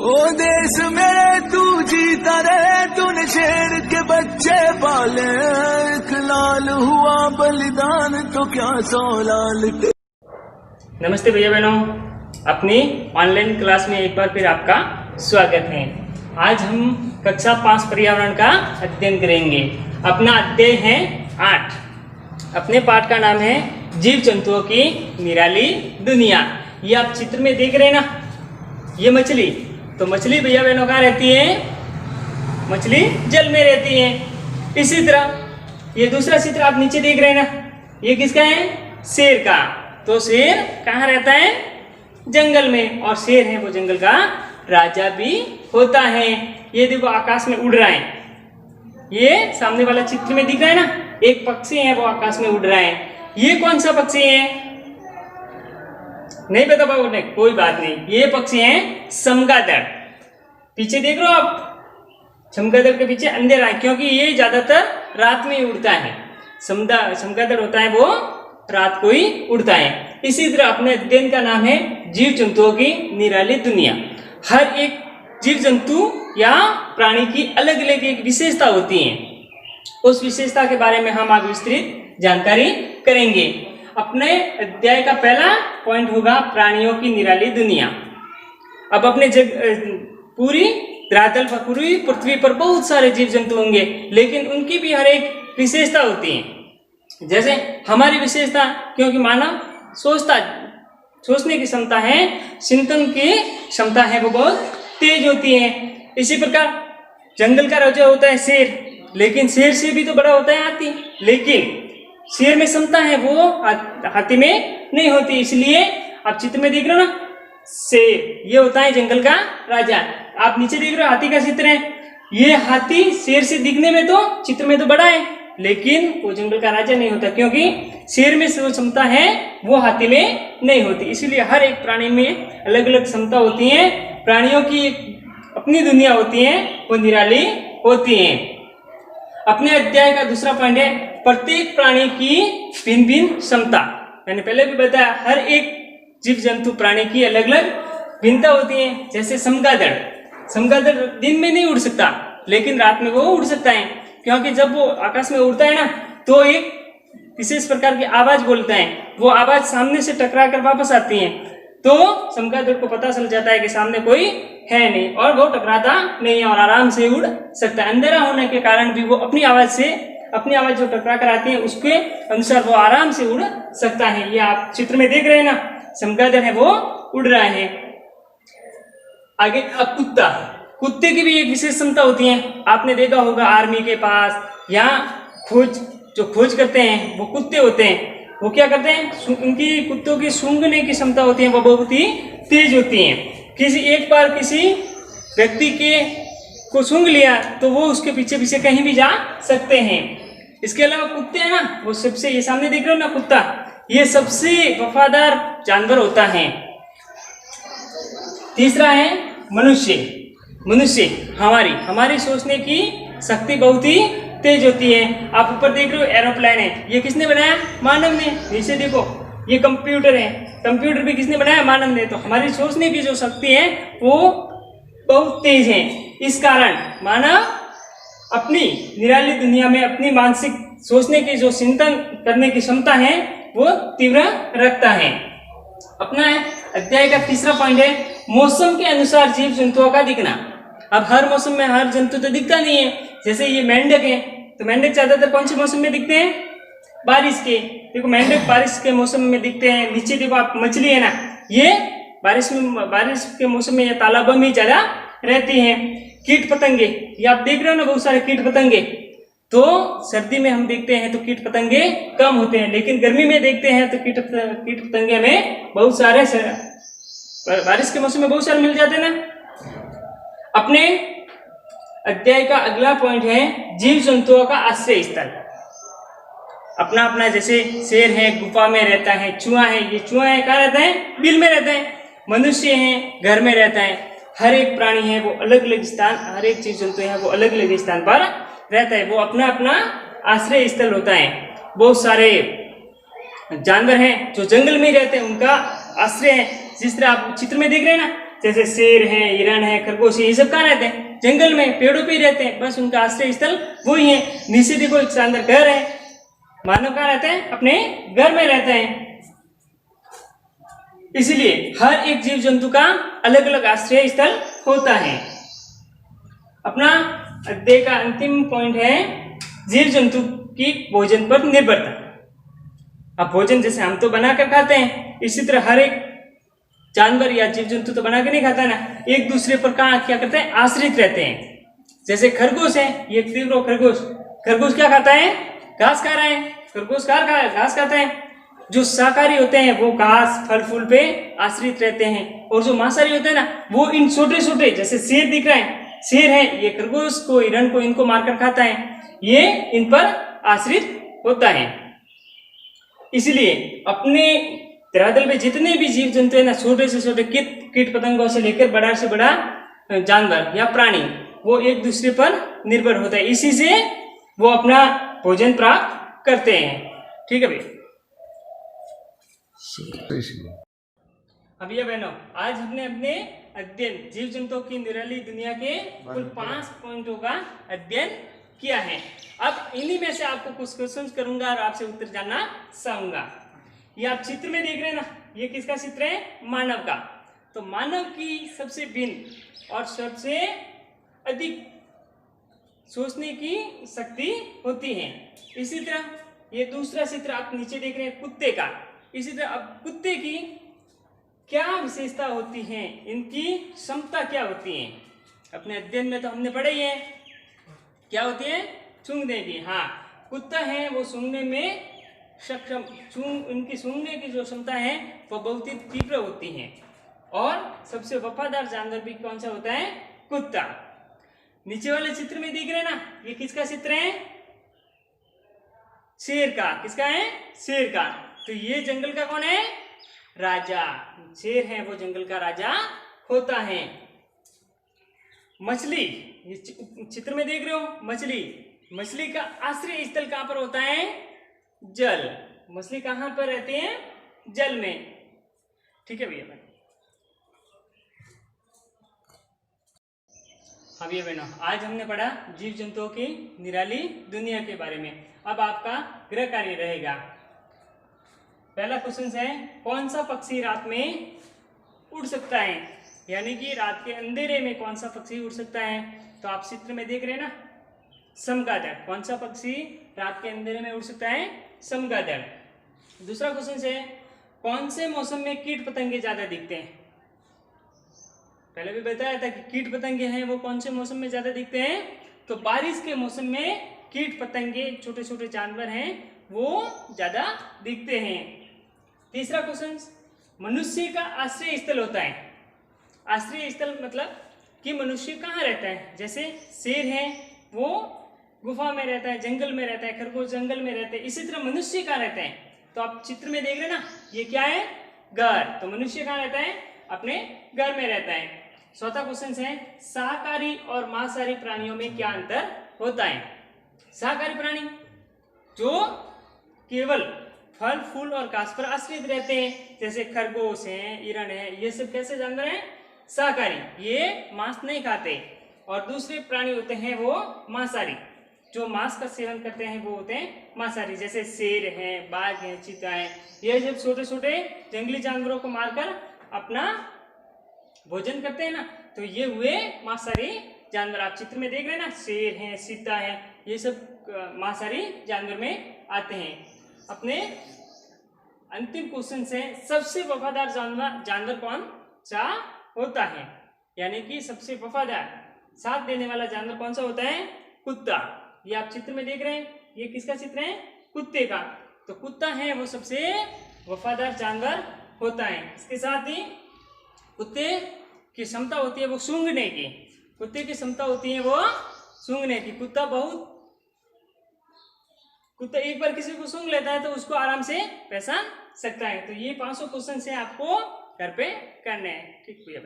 ओ देश में तू जीता रहे, तूने शेर के बच्चे पाले, एक लाल हुआ बलिदान तो क्या 100 लाल। नमस्ते भैया बहनों, अपनी ऑनलाइन क्लास में एक बार फिर आपका स्वागत है। आज हम कक्षा 5 पर्यावरण का अध्ययन करेंगे। अपना अध्याय है 8। अपने पाठ का नाम है जीव जंतुओं की निराली दुनिया। ये आप चित्र में देख रहे हैं ना, ये मछली, तो मछली भैया बहनों कहाँ रहती है? मछली जल में रहती है। इसी तरह ये दूसरा चित्र आप नीचे देख रहे हैं ना, ये किसका है? शेर का। तो शेर कहाँ रहता है? जंगल में, और शेर है वो जंगल का राजा भी होता है। ये देखो आकाश में उड़ रहा है, ये सामने वाला चित्र में दिख रहा है ना, एक पक्षी है वो आकाश में उड़ रहा है। ये कौन सा पक्षी है? नहीं पता पाओगे? कोई बात नहीं, ये पक्षी है चमगादड़। पीछे देख रहे हो आप, चमगादड़ के पीछे अंधेरा है क्योंकि ये ज्यादातर रात में ही उड़ता है। चमगादड़ होता है वो रात को ही उड़ता है। इसी तरह अपने अध्ययन का नाम है जीव जंतुओं की निराली दुनिया। हर एक जीव जंतु या प्राणी की अलग अलग एक विशेषता होती है। उस विशेषता के बारे में हम आज विस्तृत जानकारी करेंगे। अपने अध्याय का पहला पॉइंट होगा प्राणियों की निराली दुनिया। अब अपने पूरी धरातल पर, पूरी पृथ्वी पर बहुत सारे जीव जंतु होंगे, लेकिन उनकी भी हर एक विशेषता होती है। जैसे हमारी विशेषता, क्योंकि मानव सोचने की क्षमता है, चिंतन की क्षमता है वो बहुत तेज होती है। इसी प्रकार जंगल का राजा होता है शेर, लेकिन शेर से भी तो बड़ा होता है हाथी, लेकिन शेर में क्षमता है वो हाथी में नहीं होती। इसलिए आप चित्र में देख रहे हो ना, शेर ये होता है जंगल का राजा। आप नीचे देख रहे हो हाथी का चित्र है, ये हाथी शेर से दिखने में तो चित्र में तो बड़ा है, लेकिन वो जंगल का राजा नहीं होता, क्योंकि शेर में जो क्षमता है वो हाथी में नहीं होती। इसलिए हर एक प्राणी में अलग अलग क्षमता होती है। प्राणियों की अपनी दुनिया होती है, वो निराली होती है। अपने अध्याय का दूसरा पॉइंट है प्रत्येक प्राणी की भिन्न भिन्न क्षमता। मैंने पहले भी बताया, हर एक जीव जंतु प्राणी की अलग अलग भिन्नता होती है। जैसे चमगादड़ दिन में नहीं उड़ सकता, लेकिन रात में वो उड़ सकता है, क्योंकि जब वो आकाश में उड़ता है ना, तो एक विशेष प्रकार की आवाज बोलता है। वो आवाज सामने से टकरा कर वापस आती है, तो चमगादड़ को पता चल जाता है कि सामने कोई है नहीं, और वो टकराता नहीं है और आराम से उड़ सकता है। अंधेरा होने के कारण भी वो अपनी आवाज जो टकरा कर आती है उसके अनुसार वो आराम से उड़ सकता है। ये आप चित्र में देख रहे हैं ना, चमगादड़ है वो उड़ रहा है। आगे अब कुत्ते की भी एक विशेष क्षमता होती है। आपने देखा होगा आर्मी के पास या खोज करते हैं वो कुत्ते होते हैं, वो क्या करते हैं, उनकी कुत्तों की सूंघने की क्षमता होती है, वो बहुत ही तेज होती है। किसी व्यक्ति को सूंघ लिया तो वो उसके पीछे पीछे कहीं भी जा सकते हैं। इसके अलावा कुत्ते हैं ना, वो सबसे, ये सामने देख रहे हो ना कुत्ता, ये सबसे वफादार जानवर होता है। तीसरा है मनुष्य हमारी सोचने की शक्ति बहुत ही तेज होती है। आप ऊपर देख रहे हो एरोप्लेन है, ये किसने बनाया? मानव ने। नीचे देखो ये कंप्यूटर है, कंप्यूटर भी किसने बनाया? मानव ने। तो हमारी सोचने की जो शक्ति है वो बहुत तेज है। इस कारण मानव अपनी निराली दुनिया में अपनी मानसिक सोचने की जो चिंतन करने की क्षमता है वो तीव्र रखता है। अपना अध्याय का तीसरा पॉइंट है मौसम के अनुसार जीव जंतुओं का दिखना। अब हर मौसम में हर जंतु तो दिखता नहीं है। जैसे ये मेंढक है, तो मेंढक ज्यादातर कौन से मौसम में दिखते हैं? बारिश के। देखो मेंढक बारिश के मौसम में दिखते हैं। नीचे देखो आप मछली है ना, ये बारिश के मौसम में ये तालाबों में ज्यादा रहती हैं। कीट पतंगे, ये आप देख रहे हो ना, बहुत सारे कीट पतंगे। तो सर्दी में हम देखते हैं तो कीट पतंगे कम होते हैं, लेकिन गर्मी में देखते हैं तो कीट पतंगे में बहुत सारे, बारिश के मौसम में बहुत सारे मिल जाते हैं ना। अपने अध्याय का अगला पॉइंट है जीव जंतुओं का आश्रय स्थल। अपना जैसे शेर है गुफा में रहता है, चूहा है, ये चूहा है कहाँ रहता है? बिल में रहता है। मनुष्य है घर में रहता है। हर एक प्राणी है वो अलग अलग स्थान, हर एक जीव जंतु है वो अलग अलग स्थान पर रहता है। वो अपना आश्रय स्थल होता है। बहुत सारे जानवर हैं जो जंगल में रहते हैं, उनका आश्रय है। जिस तरह आप चित्र में देख रहे हैं ना, जैसे शेर है, हिरण है, खरगोश है, ये सब कहाँ रहते हैं? जंगल में, पेड़ों पे ही रहते हैं, बस उनका आश्रय स्थल वही है। नीचे देखो एक शानदार घर है, मानव कहाँ रहते हैं? अपने घर में रहते हैं। इसलिए हर एक जीव जंतु का अलग अलग आश्रय स्थल होता है। अपना अध्याय का अंतिम पॉइंट है जीव जंतु की भोजन पर निर्भरता। अब भोजन जैसे हम तो बनाकर खाते हैं, इसी तरह हर एक जानवर या जीव जंतु तो बना के नहीं खाता ना, एक दूसरे पर क्या करते हैं? आश्रित रहते हैं। जैसे खरगोश है, ये तीव्र खरगोश क्या खाता है? घास खा रहा है। खरगोश घास खाता है। जो शाकाहारी होते हैं वो घास फल फूल पे आश्रित रहते हैं, और जो मांसाहारी होते हैं ना वो इन छोटे छोटे, जैसे शेर दिख रहा है, शेर है, ये खरगोश को, हिरण को, इनको मारकर खाता है, ये इन पर आश्रित होता है। इसलिए अपने धरातल पे जितने भी जीव जंतु है ना, छोटे से छोटे कीट पतंगों से लेकर बड़ा से बड़ा जानवर या प्राणी, वो एक दूसरे पर निर्भर होता है। इसी से वो अपना भोजन प्राप्त करते हैं। ठीक है भाई। अभी बहनों, आज हमने अपने अध्ययन जीव जंतुओं की निराली दुनिया के कुल 5 पॉइंटों का अध्ययन किया है। अब इन्हीं में से आपको कुछ क्वेश्चन करूंगा और आपसे उत्तर जानना चाहूंगा। ये आप चित्र में देख रहे हैं ना, ये किसका चित्र है? मानव का। तो मानव की सबसे भिन्न और सबसे अधिक सोचने की शक्ति होती है। इसी तरह ये दूसरा चित्र आप नीचे देख रहे हैं कुत्ते का। इसी तरह अब कुत्ते की क्या विशेषता होती है, इनकी क्षमता क्या होती है? अपने अध्ययन में तो हमने पढ़ा ही है, क्या होती है? सूंघने की। हाँ, कुत्ता है वो सूंघने में सक्षम, उनकी सूंघने की जो क्षमता है वो बहुत ही तीव्र होती है। और सबसे वफादार जानवर भी कौन सा होता है? कुत्ता। नीचे वाले चित्र में देख रहे हैं ना, ये किसका चित्र है? शेर का। किसका है? शेर का। तो ये जंगल का कौन है? राजा। शेर है वो जंगल का राजा होता है। मछली, ये चित्र में देख रहे हो, मछली का आश्रय स्थल कहां पर होता है? जल। मछली कहां पर रहते हैं? जल में। ठीक है भैया। हाँ भैया बहनों, आज हमने पढ़ा जीव जंतुओं की निराली दुनिया के बारे में। अब आपका गृह कार्य रहेगा। पहला क्वेश्चन है, कौन सा पक्षी रात में उड़ सकता है? यानी कि रात के अंधेरे में कौन सा पक्षी उड़ सकता है? तो आप चित्र में देख रहे हैं ना, चमगादड़। कौन सा पक्षी रात के अंधेरे में उड़ सकता है? चमगादड़। दूसरा क्वेश्चन है, कौन से मौसम में कीट पतंगे ज्यादा दिखते हैं? पहले भी बताया था कि कीट पतंगे हैं वो कौन से मौसम में ज्यादा दिखते हैं? तो बारिश के मौसम में कीट पतंगे, छोटे छोटे जानवर हैं वो ज्यादा दिखते हैं। तीसरा क्वेश्चन, मनुष्य का आश्रय स्थल होता है। आश्रय स्थल मतलब कि मनुष्य कहाँ रहता है? जैसे शेर है वो गुफा में रहता है, जंगल में रहता है, खरगोश जंगल में रहते हैं। इसी तरह मनुष्य कहाँ रहता है? तो आप चित्र में देख रहे हैं ना, ये क्या है? घर। तो मनुष्य कहाँ रहता है? अपने घर में रहता है। चौथा क्वेश्चन है, शाकाहारी और मांसाहारी प्राणियों में क्या अंतर होता है? शाकाहारी प्राणी जो केवल फल फूल और घास पर आश्रित रहते हैं, जैसे खरगोश हैं, हिरण है, ये सब कैसे जानवर हैं? शाकाहारी, ये मांस नहीं खाते। और दूसरे प्राणी होते हैं वो मांसाहारी, जो मांस का सेवन करते हैं वो होते हैं मांसाहारी। जैसे शेर हैं, बाघ हैं, चीता है, ये सब छोटे छोटे जंगली जानवरों को मारकर अपना भोजन करते हैं ना, तो ये हुए मांसाहारी जानवर। आप चित्र में देख रहे हैं ना, शेर है, चीता है, ये सब मांसाहारी जानवर में आते हैं। अपने अंतिम क्वेश्चन से, सबसे वफादार जानवर कौन सा होता है? यानी कि सबसे वफादार साथ देने वाला जानवर कौन सा होता है? कुत्ता। ये आप चित्र में देख रहे हैं, ये किसका चित्र है? कुत्ते का। तो कुत्ता है वो सबसे वफादार जानवर होता है। इसके साथ ही कुत्ते की क्षमता होती है वो सूंघने की। कुत्ते की क्षमता होती है वो सूंघने की। कुत्ता एक बार किसी को सूंघ लेता है तो उसको आराम से पहचान सकता है। तो ये 500 क्वेश्चन से आपको घर पे करने हैं। ठीक भैया।